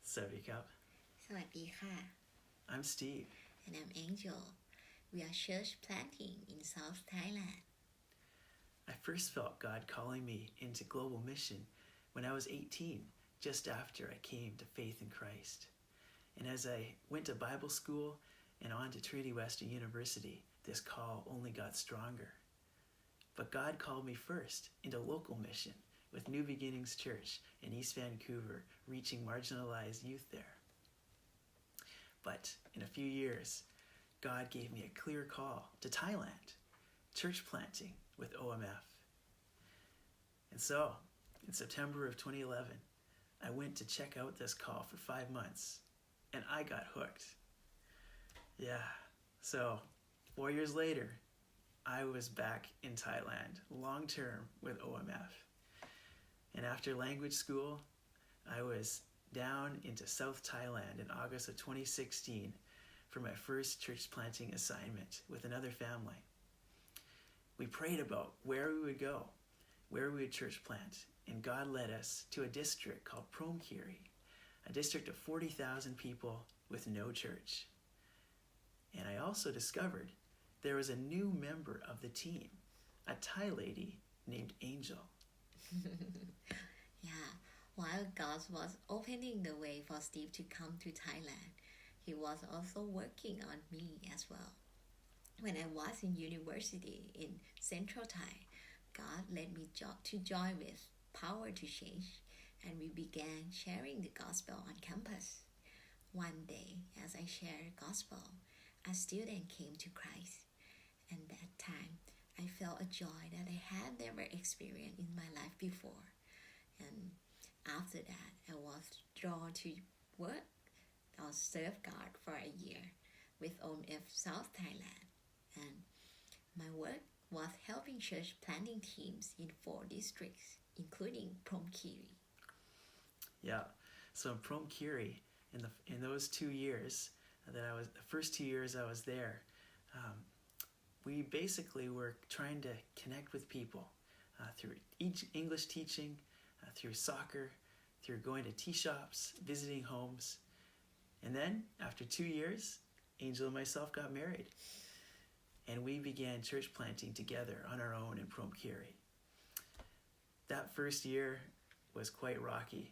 Sawadee Krap. สวัสดีค่ะ I'm Steve. and I'm Angel. We are church planting in South Thailand. I first felt God calling me into global mission when I was 18, just after I came to faith in Christ. And as I went to Bible school and on to Trinity Western University, this call only got stronger. But God called me first into local mission with New Beginnings Church in East Vancouver, reaching marginalized youth there. But in a few years, God gave me a clear call to Thailand, church planting with OMF. And so, in September of 2011, I went to check out this call for 5 months, and I got hooked. Yeah, so 4 years later, I was back in Thailand, long-term with OMF. And after language school, I was down into South Thailand in August of 2016 for my first church planting assignment with another family. We prayed about where we would go, where we would church plant, and God led us to a district called Phrom Khiri, a district of 40,000 people with no church. And I also discovered there was a new member of the team, a Thai lady named Angel. Yeah, while God was opening the way for Steve to come to Thailand, He was also working on me as well. When I was in university in Central Thai, God led me to join with Power to Change, and we began sharing the gospel on campus. One day, as I shared gospel, a student came to Christ, and that time I felt a joy that I had never experienced in my life before. And after that, I was drawn to work or serve God for a year with OMF South Thailand. And my work was helping church planting teams in 4 districts, including Phrom Khiri. Yeah, so in Phrom Khiri, in those 2 years the first 2 years I was there, we basically were trying to connect with people through English teaching, through soccer, through going to tea shops, visiting homes. And then, after 2 years, Angel and myself got married. And we began church planting together on our own in Phrom Khiri. That first year was quite rocky.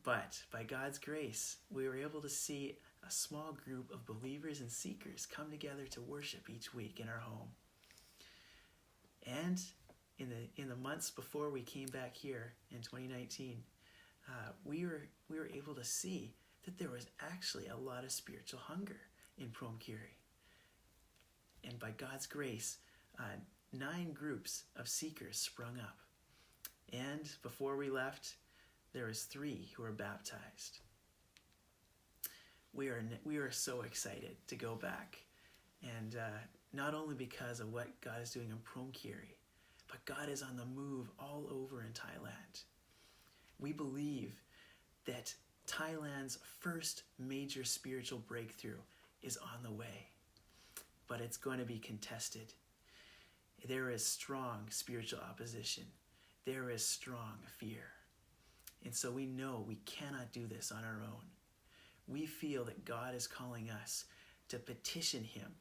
But by God's grace, we were able to see a small group of believers and seekers come together to worship each week in our home. And in the months before we came back here in 2019, we were able to see that there was actually a lot of spiritual hunger in Phrom Khiri. And by God's grace, 9 groups of seekers sprung up. And before we left, there was 3 who were baptized. We are so excited to go back, and not only because of what God is doing in Phrom Khiri, but God is on the move all over in Thailand. We believe that Thailand's first major spiritual breakthrough is on the way, but it's going to be contested. There is strong spiritual opposition. There is strong fear. And so we know we cannot do this on our own. We feel that God is calling us to petition Him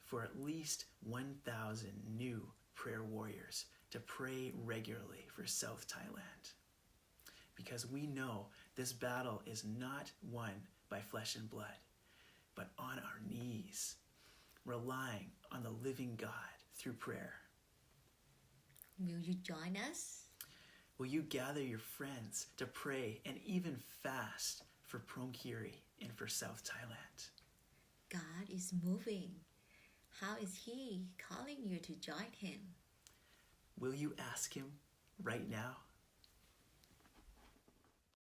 for at least 1,000 new prayer warriors to pray regularly for South Thailand. Because we know this battle is not won by flesh and blood, but on our knees, relying on the living God through prayer. Will you join us? Will you gather your friends to pray and even fast for Phrom Khiri and for South Thailand? God is moving. How is He calling you to join Him? Will you ask Him right now?